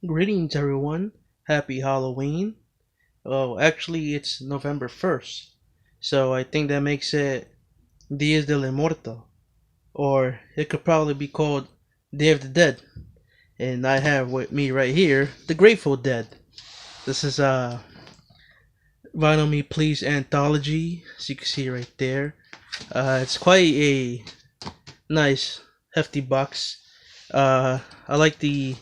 Greetings, everyone. Happy Halloween. Oh, actually, it's November 1st. So I think that makes it Dias del Muerto. Or it could probably be called Day of the Dead. And I have with me right here the Grateful Dead. This is Vinyl Me Please Anthology, as you can see right there. It's quite a nice, hefty box. I like the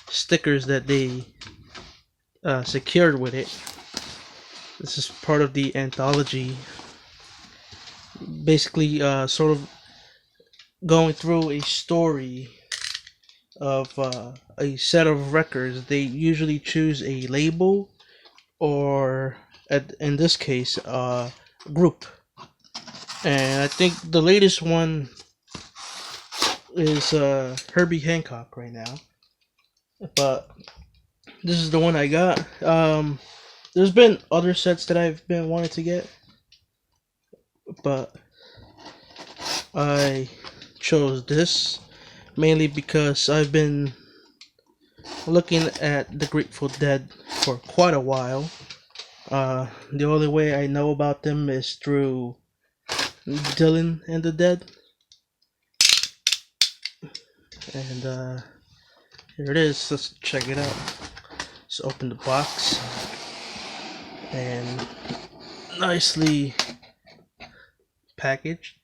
stickers that they secured with it. This is part of the anthology. Basically, sort of going through a story of a set of records. They usually choose a label or, in this case, a group. And I think the latest one is Herbie Hancock right now. But this is the one I got. There's been other sets that I've been wanting to get, but I chose this mainly because I've been looking at the Grateful Dead for quite a while. The only way I know about them is through Dylan and the Dead. And here it is. Let's check it out. Let's open the box. And nicely packaged.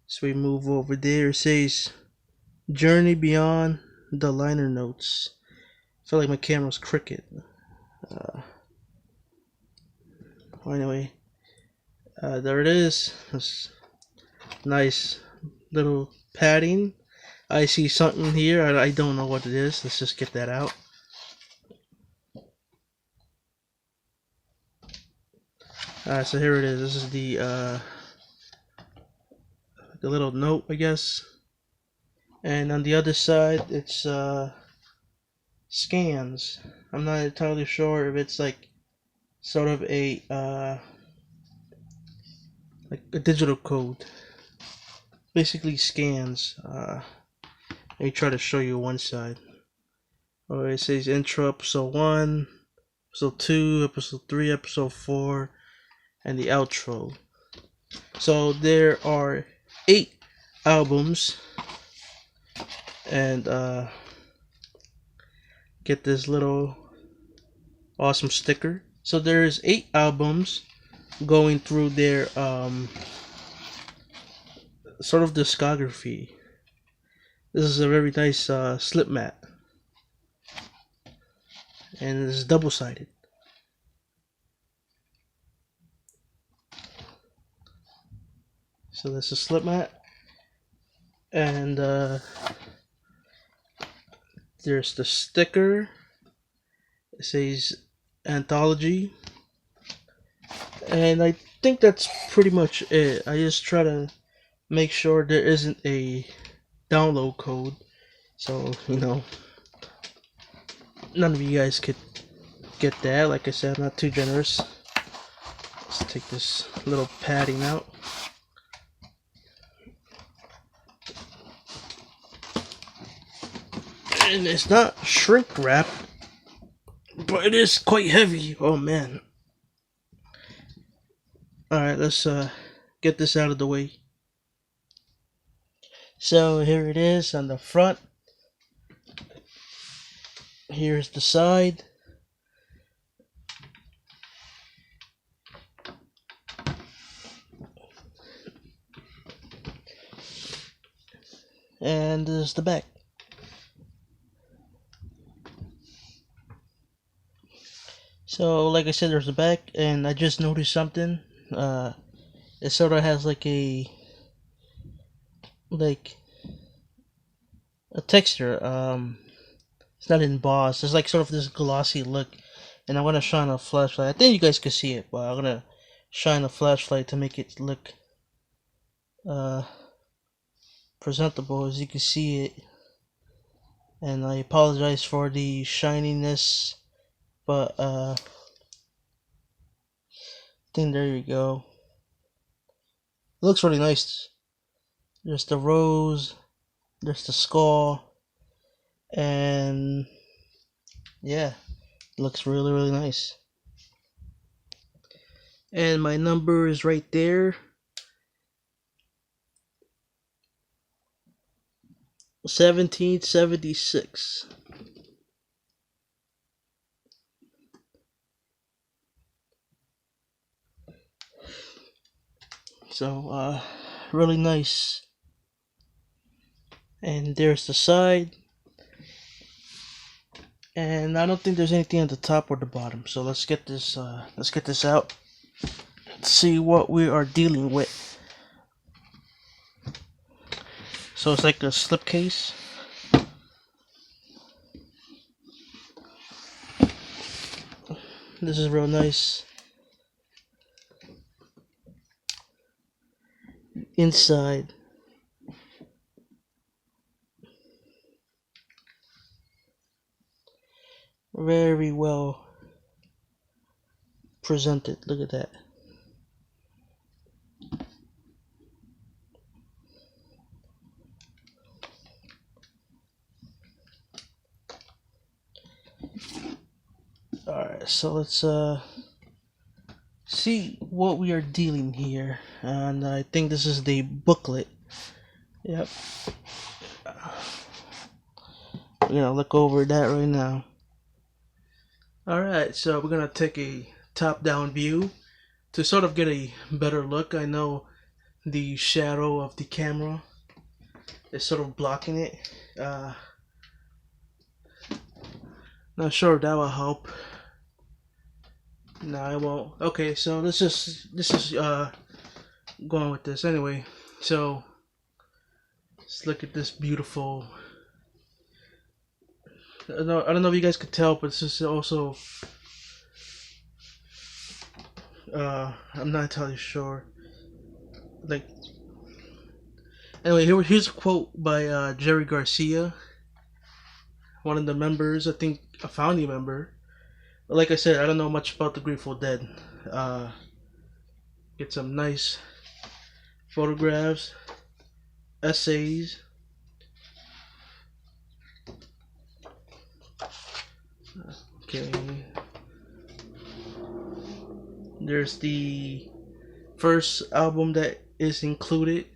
So we move over there. It says Journey Beyond the Liner Notes. I feel like my camera's crooked. Anyway, there it is. It's nice little padding. I see something here. I don't know what it is. Let's just get that out. So here it is. This is the little note, I guess. And on the other side, it's scans. I'm not entirely sure if it's like sort of a like a digital code. Basically scans. Let me try to show you one side. Oh, it says intro episode 1, episode 2, episode 3, episode 4, and the outro. So there are 8 albums, and get this little awesome sticker. So there's 8 albums going through their sort of discography. This is a very nice slip mat, and it's double-sided. So this is slip mat, and there's the sticker. It says Anthology, and I think that's pretty much it. I just try to make sure there isn't a download code, so none of you guys could get that. Like I said, I'm not too generous. Let's take this little padding out. And it's not shrink wrap, but it is quite heavy. Oh man. Alright, let's get this out of the way. So here it is on the front. Here's the side. And there's the back. So like I said, there's the back, and I just noticed something. It sort of has like a texture. It's not embossed. It's like sort of this glossy look, and I'm gonna shine a flashlight. I think you guys can see it, but I'm gonna shine a flashlight to make it look presentable, as you can see it. And I apologize for the shininess, but I think there you go. It looks really nice. There's the rose, there's the skull, and Yeah, looks really, really nice. And my number is right there, 1776. So, really nice. And there's the side. And I don't think there's anything at the top or the bottom. So let's get this out. See what we are dealing with. So it's like a slipcase. This is real nice. Inside, very well presented. Look at that. Alright, so let's see what we are dealing here. And I think this is the booklet. Yep. We're gonna look over that right now. Alright, so we're gonna take a top-down view to sort of get a better look. I know the shadow of the camera is sort of blocking it. Not sure if that will help. No, it won't. Okay, so this is going with this anyway. So let's look at this beautiful. I don't know if you guys could tell, but this is also I'm not entirely sure. Like anyway, here's a quote by Jerry Garcia, one of the members. I think a founding member. But like I said, I don't know much about the Grateful Dead. Get some nice photographs, essays. Okay. There's the first album that is included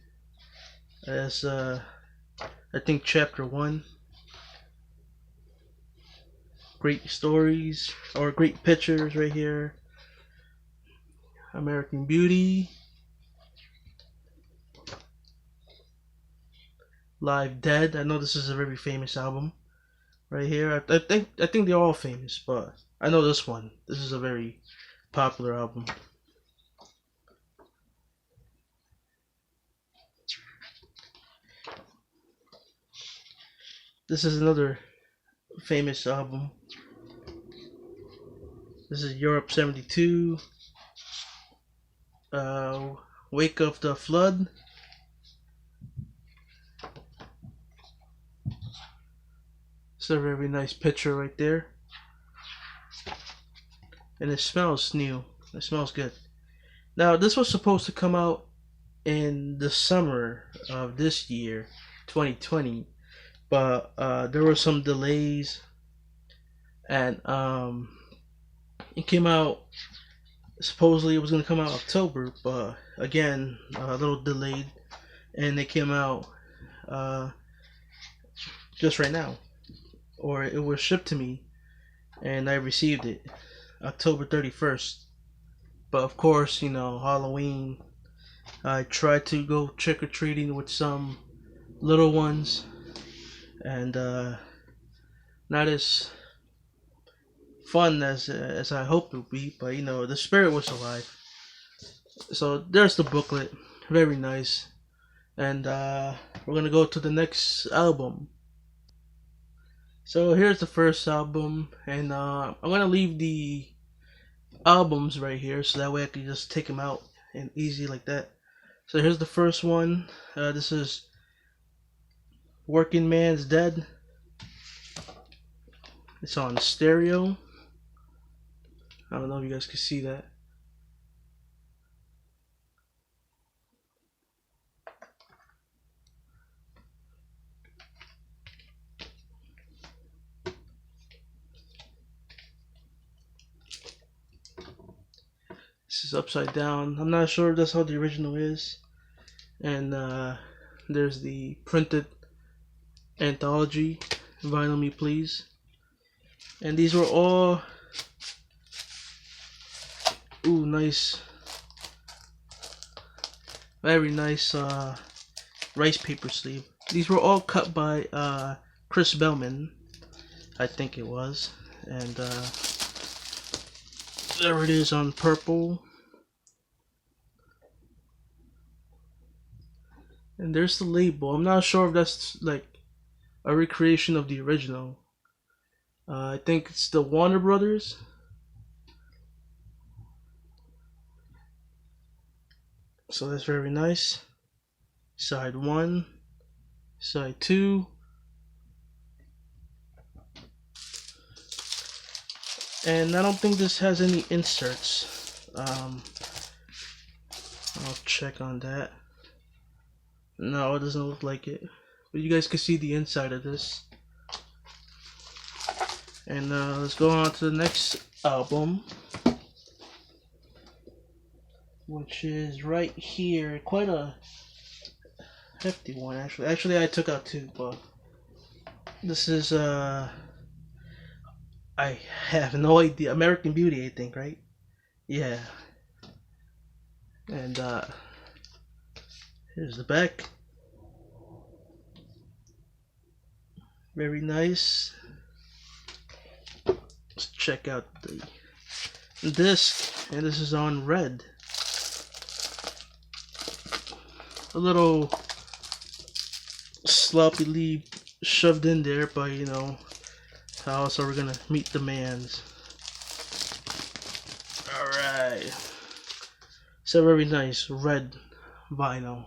as I think chapter 1. Great stories or great pictures right here. American Beauty, Live Dead. I know this is a very famous album right here. I think they're all famous, but I know this one. This is a very popular album. This is another famous album. This is Europe 72. Uh, Wake of the Flood. It's a very nice picture right there. And it smells new. It smells good. Now, this was supposed to come out in the summer of this year, 2020, but there were some delays, and it came out. Supposedly, it was going to come out October, but again, a little delayed, and it came out uh, just right now, or it was shipped to me, and I received it October 31st. But of course, you know, Halloween. I tried to go trick or treating with some little ones, and not as fun as I hoped it would be. But you know, the spirit was alive. So there's the booklet, very nice, and we're gonna go to the next album. So here's the first album, and I'm gonna leave the albums right here, so that way I can just take them out and easy like that. So here's the first one. This is Working Man's Dead. It's on stereo. I don't know if you guys can see that. is upside down. I'm not sure if that's how the original is. And there's the printed Anthology, Vinyl Me Please. And these were all, ooh, nice, very nice rice paper sleeve. These were all cut by Chris Bellman, I think it was. And there it is on purple. And there's the label. I'm not sure if that's like a recreation of the original. I think it's the Warner Brothers. So that's very nice. Side 1, side 2. And I don't think this has any inserts. I'll check on that. No, it doesn't look like it. But you guys can see the inside of this. And let's go on to the next album, which is right here. Quite a hefty one, actually. Actually, I took out 2, but this is I have no idea. American Beauty, I think, right? Yeah. And here's the back. Very nice. Let's check out the disc, and this is on red. A little sloppily shoved in there, but you know, how else are we gonna meet demands? Alright. So very nice red vinyl.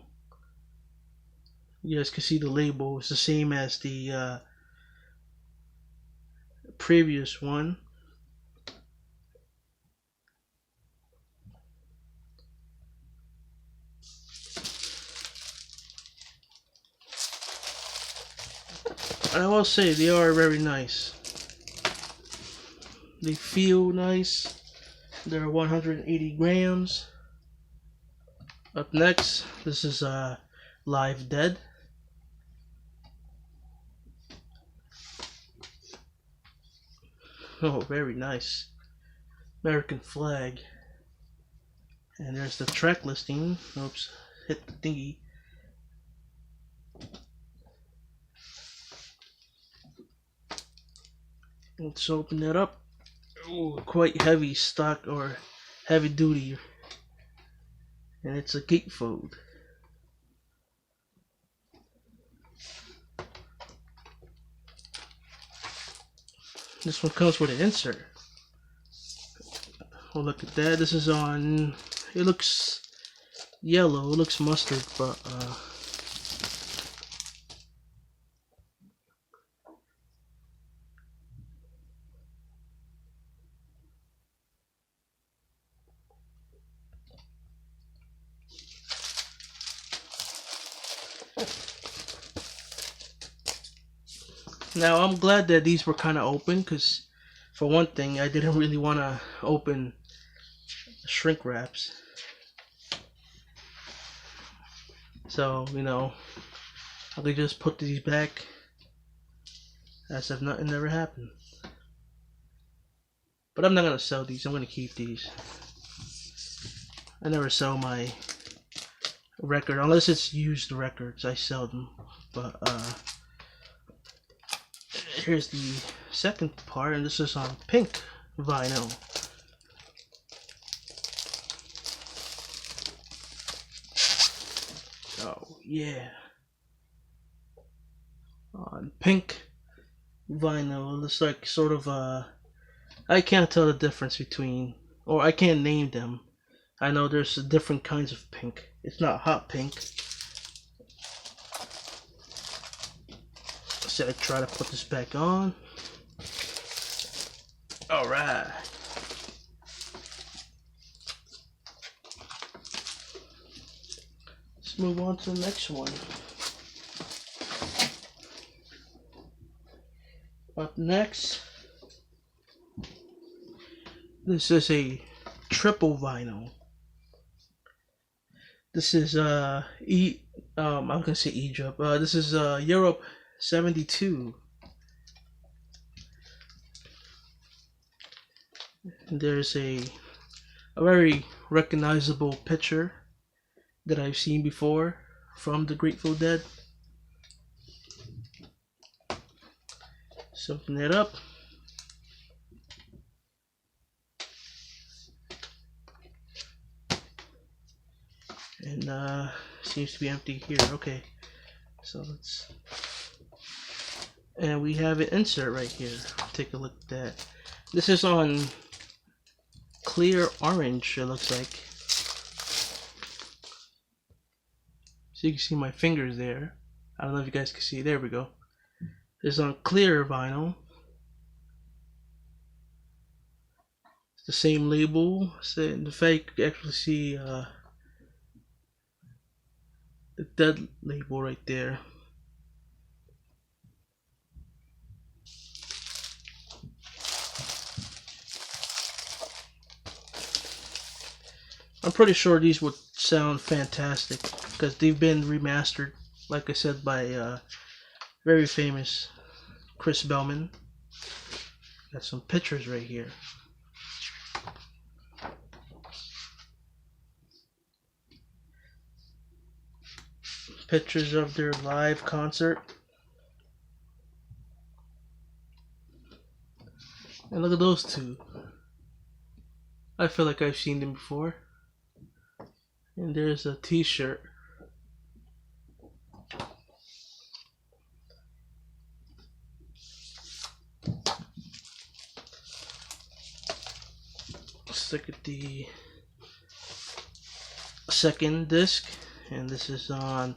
You guys can see the label. It's the same as the previous one. And I will say they are very nice. They feel nice. They're 180 grams. Up next, this is Live Dead. Oh, very nice. American flag. And there's the track listing. Oops, hit the thingy. Let's open that up. Ooh, quite heavy stock, or heavy duty. And it's a gatefold. This one comes with an insert. Oh, look at that. This is on, it looks yellow, it looks mustard, but now I'm glad that these were kind of open, because for one thing, I didn't really want to open shrink wraps. So, you know, I could just put these back as if nothing ever happened. But I'm not going to sell these, I'm going to keep these. I never sell my record, unless it's used records, I sell them. But, here's the second part, and this is on pink vinyl. Oh yeah, on pink vinyl. It looks like sort of I can't tell the difference between, or I can't name them. I know there's different kinds of pink. It's not hot pink. So I try to put this back on. Alright. Let's move on to the next one. Up next, this is a triple vinyl. This is I was gonna say Egypt. This is Europe 72. There's a very recognizable picture that I've seen before from the Grateful Dead. Something it up. And seems to be empty here. Okay, so let's, and we have an insert right here. Take a look at that. This is on clear orange, it looks like. So you can see my fingers there. I don't know if you guys can see. There we go. It's on clear vinyl. It's the same label. So in fact, you can actually see the Dead label right there. I'm pretty sure these would sound fantastic because they've been remastered, like I said, by very famous Chris Bellman. Got some pictures right here. Pictures of their live concert. And look at those two. I feel like I've seen them before. And there's a t-shirt. Let's look at the second disc. And this is on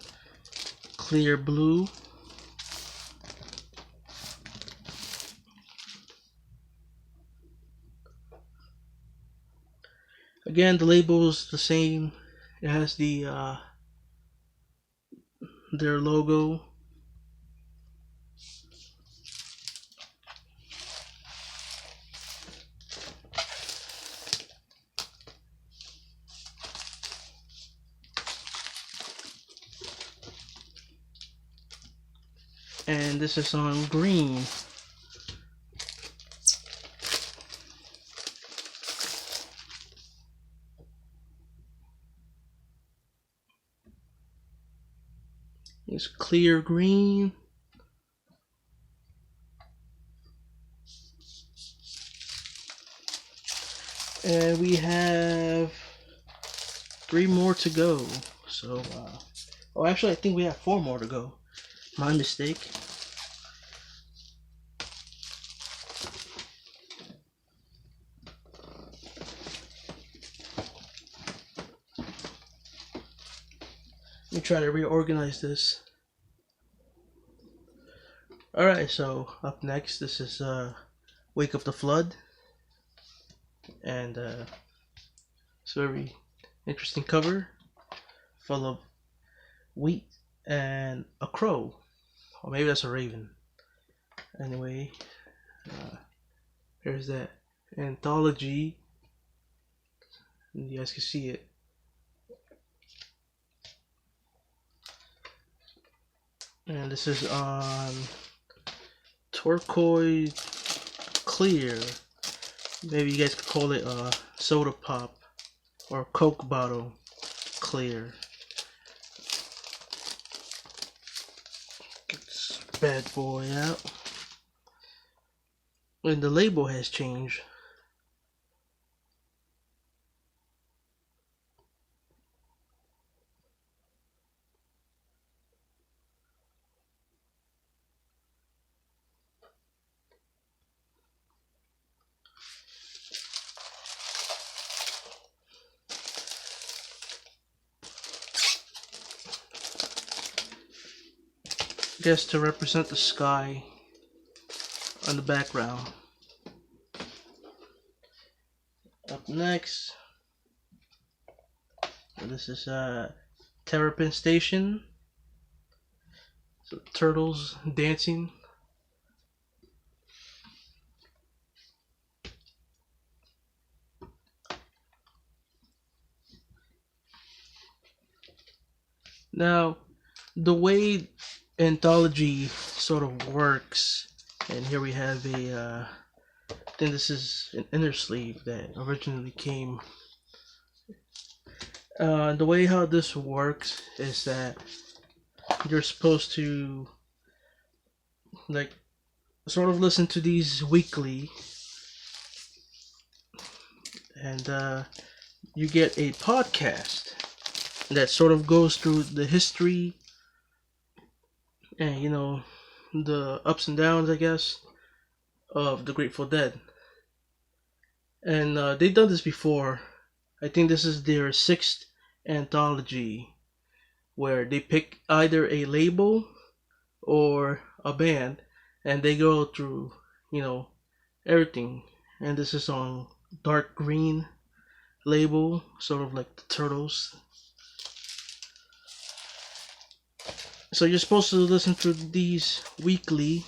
clear blue. Again, the label is the same. It has the their logo. And this is on green. It's clear green. And we have 3 more to go. So, oh, actually, I think we have 4 more to go. My mistake. Let me try to reorganize this. Alright, so up next, this is Wake of the Flood. And it's a very interesting cover, full of wheat and a crow. Or maybe that's a raven. Anyway, here's that Anthology. And you guys can see it. And this is on turquoise clear. Maybe you guys could call it a soda pop or Coke bottle clear. Get this bad boy out. And the label has changed. Guess to represent the sky on the background. Up next, this is Terrapin Station. So turtles dancing. Now, the way Anthology sort of works, and here we have I think this is an inner sleeve that originally came. The way how this works is that you're supposed to like sort of listen to these weekly, and you get a podcast that sort of goes through the history and the ups and downs, I guess, of the Grateful Dead. And they've done this before. I think this is their sixth anthology where they pick either a label or a band and they go through, you know, everything. And this is on dark green label, sort of like the Turtles. So you're supposed to listen to these weekly,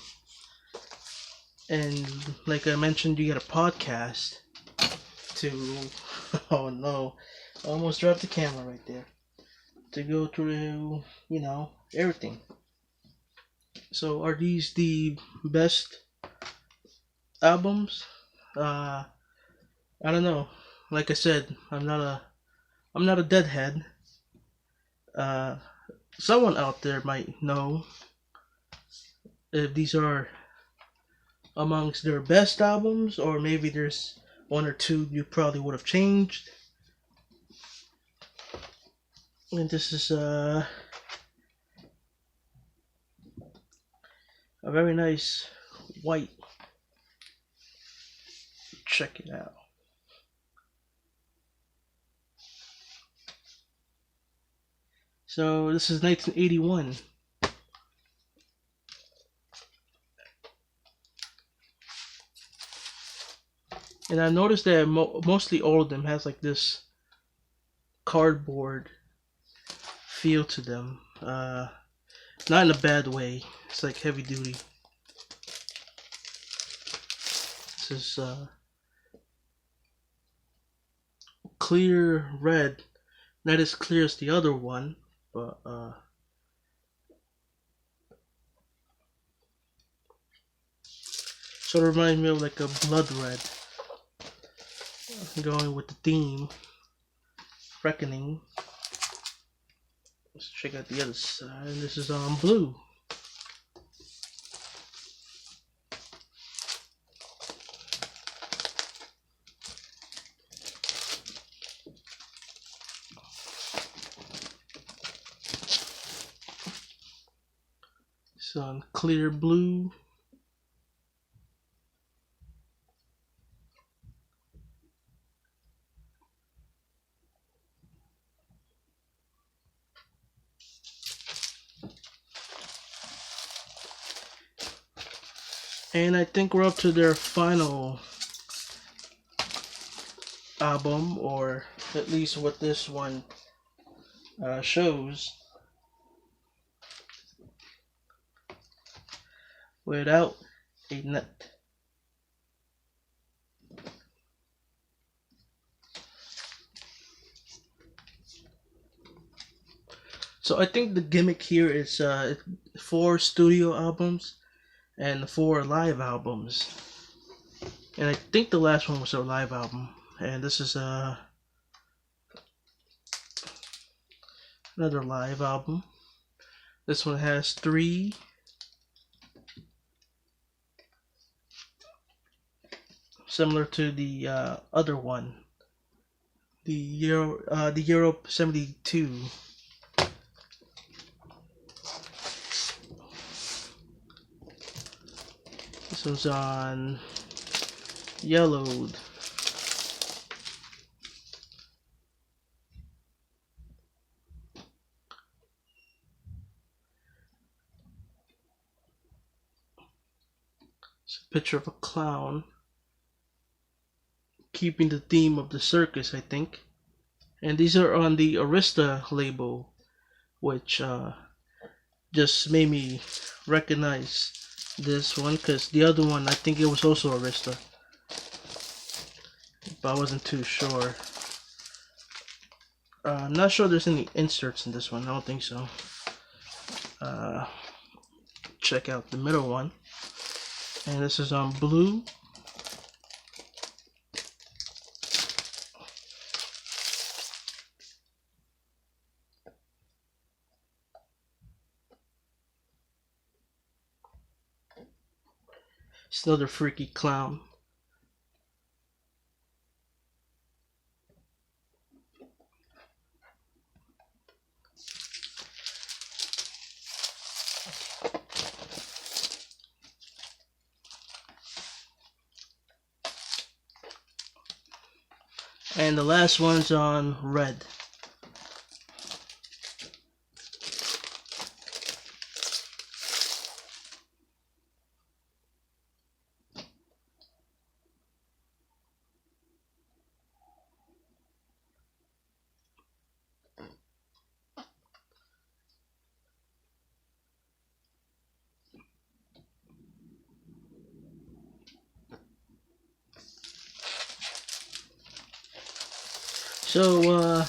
and like I mentioned, you get a podcast to. Oh no, I almost dropped the camera right there. To go through, everything. So are these the best albums? I don't know. Like I said, I'm not a deadhead. Uh, Someone out there might know if these are amongst their best albums, or maybe there's one or two you probably would have changed. And this is a very nice white. Check it out. So this is 1981. And I noticed that mostly all of them has like this cardboard feel to them. Not in a bad way. It's like heavy duty. This is clear red. Not as clear as the other one, but sort of reminds me of like a blood red. Going with the theme, reckoning. Let's check out the other side. This is on blue. It's on clear blue. And I think we're up to their final album, or at least what this one shows. Without a nut. So I think the gimmick here is 4 studio albums and 4 live albums. And I think the last one was a live album. And this is another live album. This one has 3. Similar to the other one. The Europe 72. This one's on yellowed. It's a picture of a clown keeping the theme of the circus, I think. And these are on the Arista label, which just made me recognize this one, because the other one, I think it was also Arista, but I wasn't too sure. I'm not sure there's any inserts in this one. I don't think so. Check out the middle one. And this is on blue. It's another freaky clown. And the last one's on red. So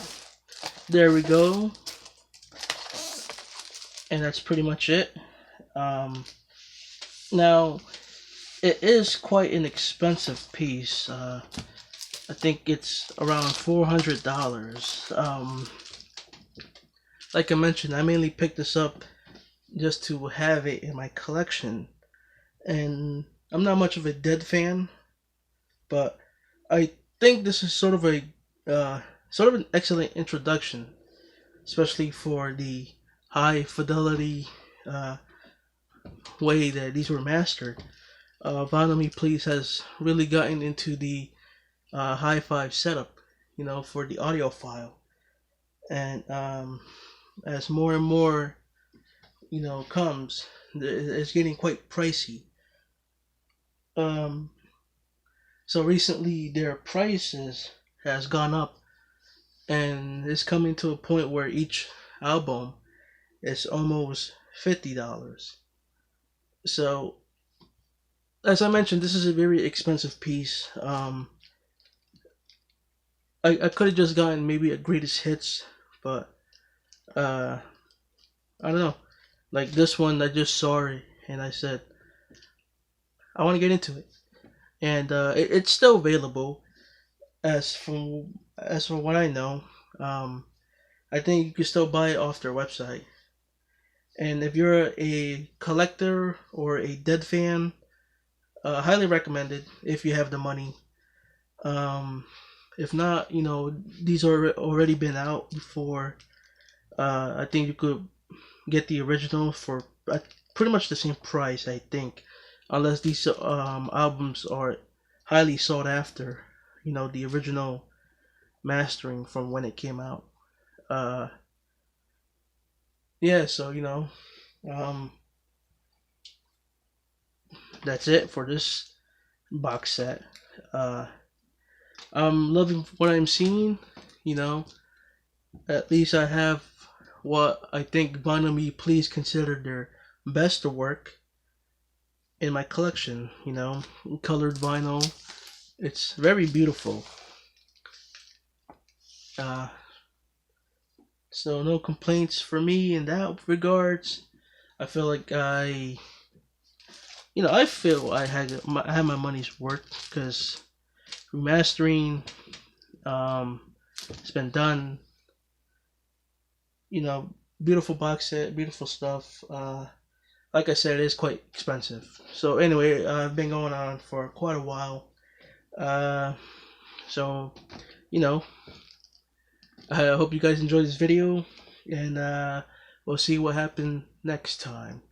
there we go, and that's pretty much it. Now it is quite an expensive piece. I think it's around $400. Like I mentioned, I mainly picked this up just to have it in my collection, and I'm not much of a Dead fan, but I think this is sort of an excellent introduction, especially for the high fidelity way that these were mastered. Vinyl Me Please has really gotten into the hi-fi setup, for the audiophile, and as more and more, comes, it's getting quite pricey. So recently their prices has gone up, and it's coming to a point where each album is almost $50. So as I mentioned, this is a very expensive piece. I could have just gotten maybe a greatest hits, but I don't know. Like this one, I just saw it and I said I want to get into it, and it's still available. As from what I know, I think you can still buy it off their website. And if you're a collector or a Dead fan, highly recommended if you have the money. If not, these are already been out before. I think you could get the original for pretty much the same price, I think, unless these albums are highly sought after. The original mastering from when it came out. Yeah, so that's it for this box set. I'm loving what I'm seeing. You know, at least I have what I think Vinyl Me Please considered their best work in my collection. Colored vinyl. It's very beautiful. Uh, so no complaints for me in that regards. I feel like I feel I had my money's worth because remastering, it's been done. Beautiful box set, beautiful stuff. Like I said, it is quite expensive. So anyway, I've been going on for quite a while. Uh, so you know, I hope you guys enjoyed this video, and we'll see what happens next time.